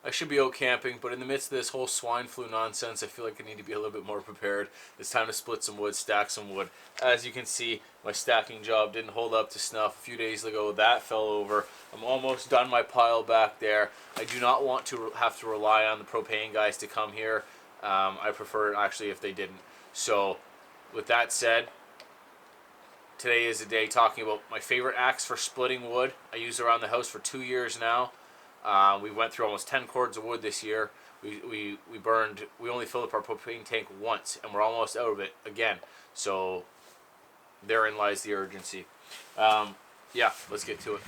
I should be out camping, but in the midst of this whole swine flu nonsense, I feel like I need to be a little bit more prepared. It's time to split some wood, stack some wood. As you can see, my stacking job didn't hold up to snuff. A few days ago, that fell over. I'm almost done my pile back there. I do not want to have to rely on the propane guys to come here. I prefer, actually, if they didn't. So, with that said, today is a day talking about my favorite axe for splitting wood. I use it around the house for 2 years now. We went through almost 10 cords of wood this year. We only filled up our propane tank once, and we're almost out of it again. So therein lies the urgency. Yeah, let's get to it.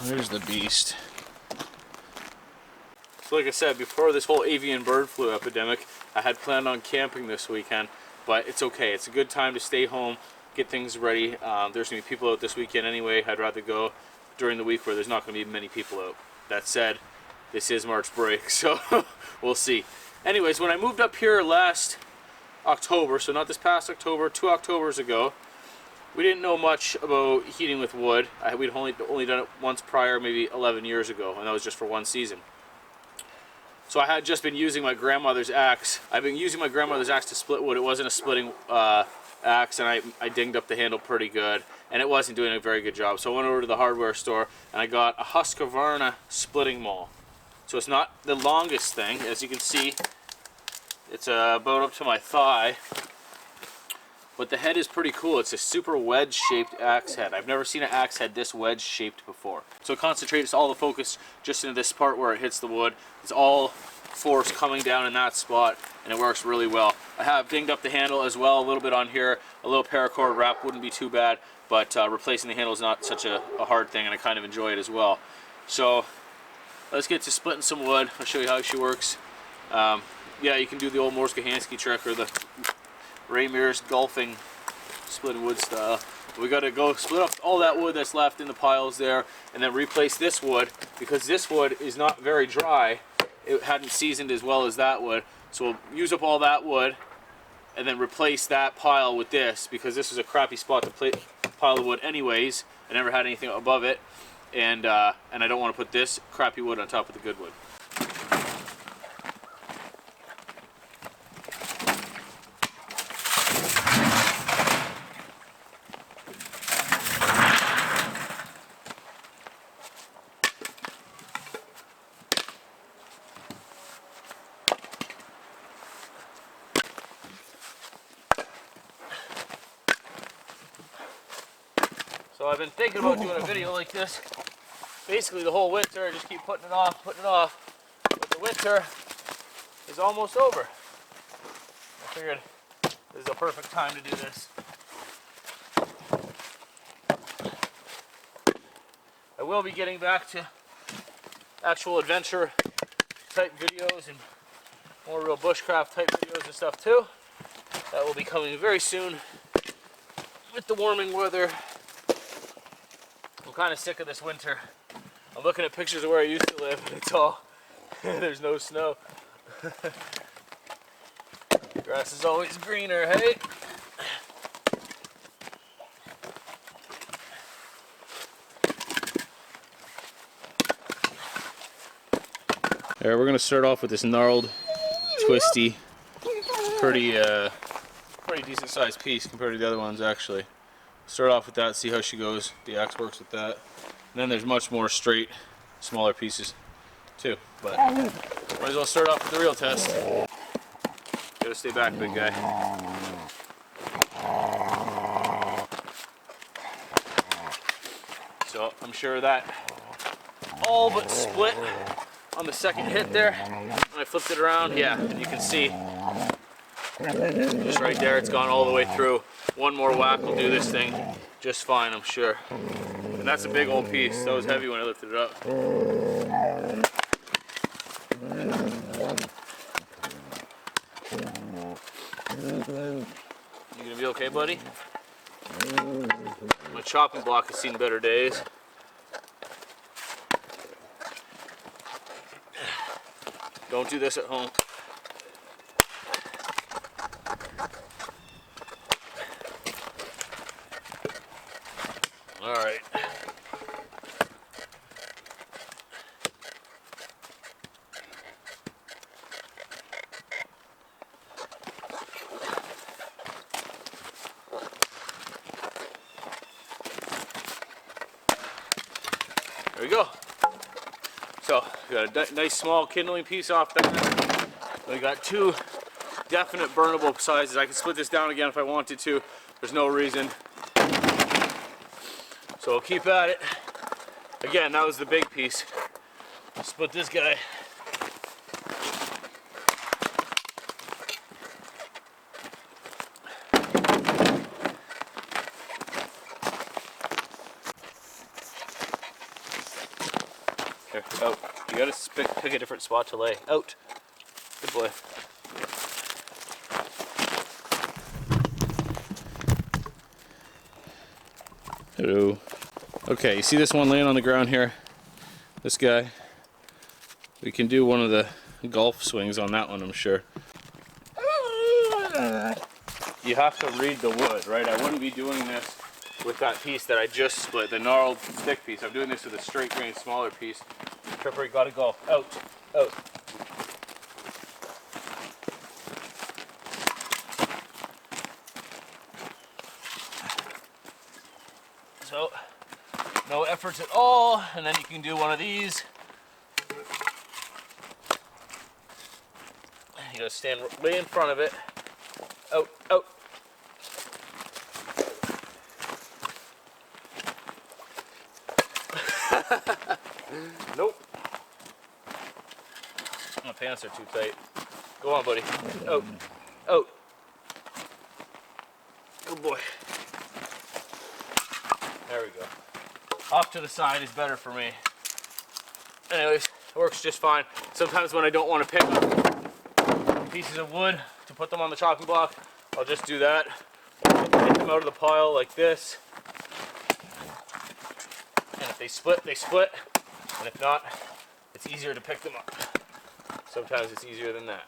There's the beast. So like I said, before this whole avian bird flu epidemic, I had planned on camping this weekend, but it's okay. It's a good time to stay home, get things ready. There's going to be people out this weekend anyway. I'd rather go during the week where there's not going to be many people out. That said, this is March break, so we'll see. Anyways, when I moved up here last October, so not this past October, 2 Octobers ago, we didn't know much about heating with wood. We'd only done it once prior, maybe 11 years ago, and that was just for one season. So I had just been using my grandmother's axe. I've been using my grandmother's axe to split wood. It wasn't a splitting axe, and I dinged up the handle pretty good, and it wasn't doing a very good job. So I went over to the hardware store, and I got a Husqvarna splitting maul. So it's not the longest thing. As you can see, it's about up to my thigh. But the head is pretty cool. It's a super wedge-shaped axe head. I've never seen an axe head this wedge-shaped before. So it concentrates all the focus just into this part where it hits the wood. It's all force coming down in that spot, and it works really well. I have dinged up the handle as well a little bit on here. A little paracord wrap wouldn't be too bad, but replacing the handle is not such a hard thing, and I kind of enjoy it as well. So let's get to splitting some wood. I'll show you how she works. Yeah, you can do the old Morskahansky trick or the Ray Mears golfing splitting wood style. We got to go split up all that wood that's left in the piles there, and then replace this wood, because this wood is not very dry. It hadn't seasoned as well as that wood, so we'll use up all that wood and then replace that pile with this, because this is a crappy spot to pile the wood anyways. I never had anything above it, and I don't want to put this crappy wood on top of the good wood. So I've been thinking about doing a video like this basically the whole winter. I just keep putting it off, but the winter is almost over. I figured this is a perfect time to do this. I will be getting back to actual adventure type videos and more real bushcraft type videos and stuff too. That will be coming very soon with the warming weather. I'm kind of sick of this winter. I'm looking at pictures of where I used to live, and it's all, there's no snow. Grass is always greener, hey? Alright, we're going to start off with this gnarled, twisty, pretty decent sized piece compared to the other ones actually. Start off with that, see how she goes. The axe works with that. And then there's much more straight, smaller pieces too. But might as well start off with the real test. Gotta stay back, big guy. So I'm sure that all but split on the second hit there. When I flipped it around, yeah, and you can see just right there, it's gone all the way through. One more whack will do this thing just fine, I'm sure. And that's a big old piece. That was heavy when I lifted it up. You gonna be okay, buddy? My chopping block has seen better days. Don't do this at home. All right. There we go. So we got a nice small kindling piece off that. We got two definite burnable sizes. I can split this down again if I wanted to. There's no reason. So we'll keep at it. Again, that was the big piece. Split this guy. Here, out. You gotta pick a different spot to lay. Out. Good boy. Hello. Okay, you see this one laying on the ground here? This guy. We can do one of the golf swings on that one, I'm sure. You have to read the wood, right? I wouldn't be doing this with that piece that I just split, the gnarled thick piece. I'm doing this with a straight grain, smaller piece. Tripper, you gotta go. Out. Out. So, no efforts at all, and then you can do one of these. You gotta stand way in front of it. Out, out. Nope. My pants are too tight. Go on, buddy. Out, out. Good boy. There we go. Off to the side is better for me. Anyways, it works just fine. Sometimes when I don't want to pick up pieces of wood to put them on the chopping block, I'll just do that. Get them out of the pile like this. And if they split, they split. And if not, it's easier to pick them up. Sometimes it's easier than that.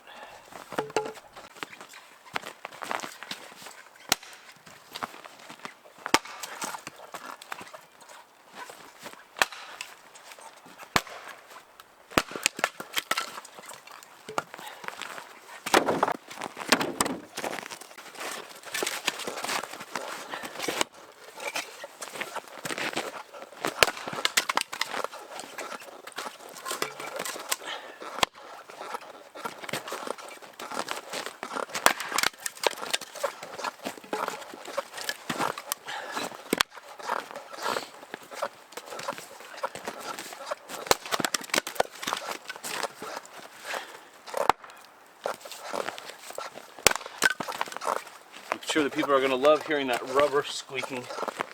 I'm sure the people are going to love hearing that rubber squeaking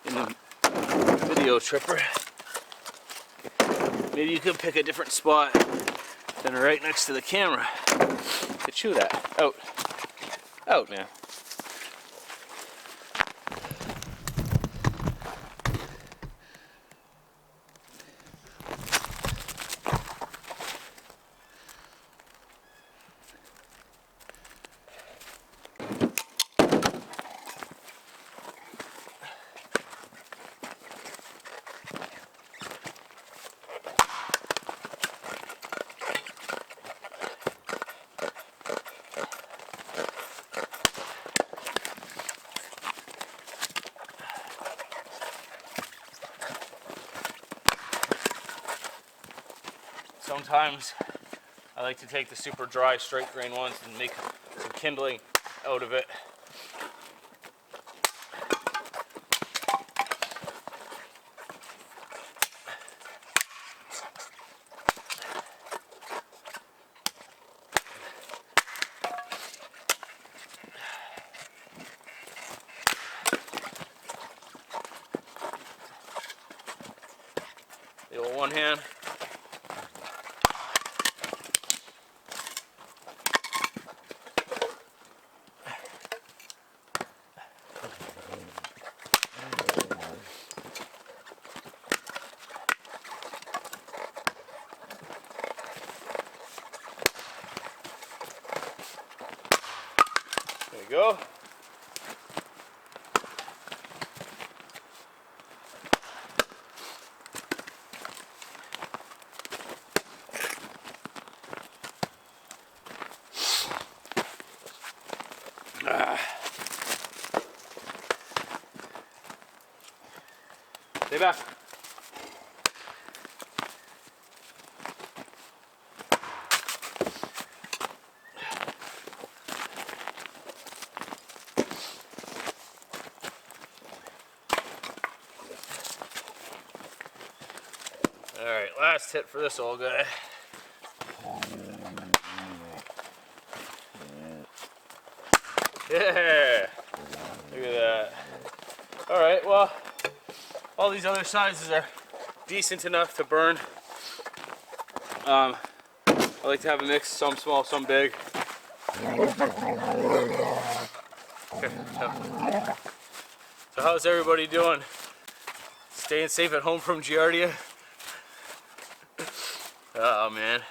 in the video, Tripper. Maybe you could pick a different spot than right next to the camera to chew that. Out. Out, man. Sometimes I like to take the super dry straight grain ones and make some kindling out of it. The old one hand. back. Alright, last hit for this old guy. Yeah! Look at that. Alright, well, all these other sizes are decent enough to burn. I like to have a mix, some small, some big. So how's everybody doing? Staying safe at home from Giardia? Oh man.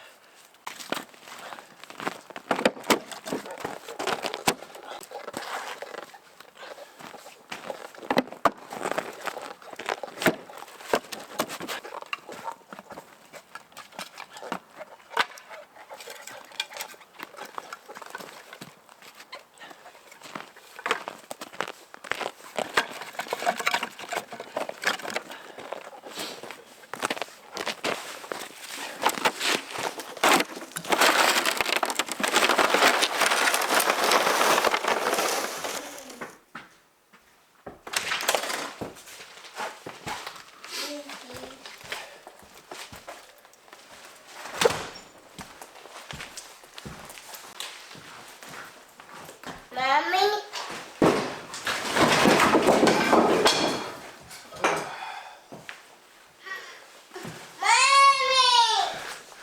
Mommy?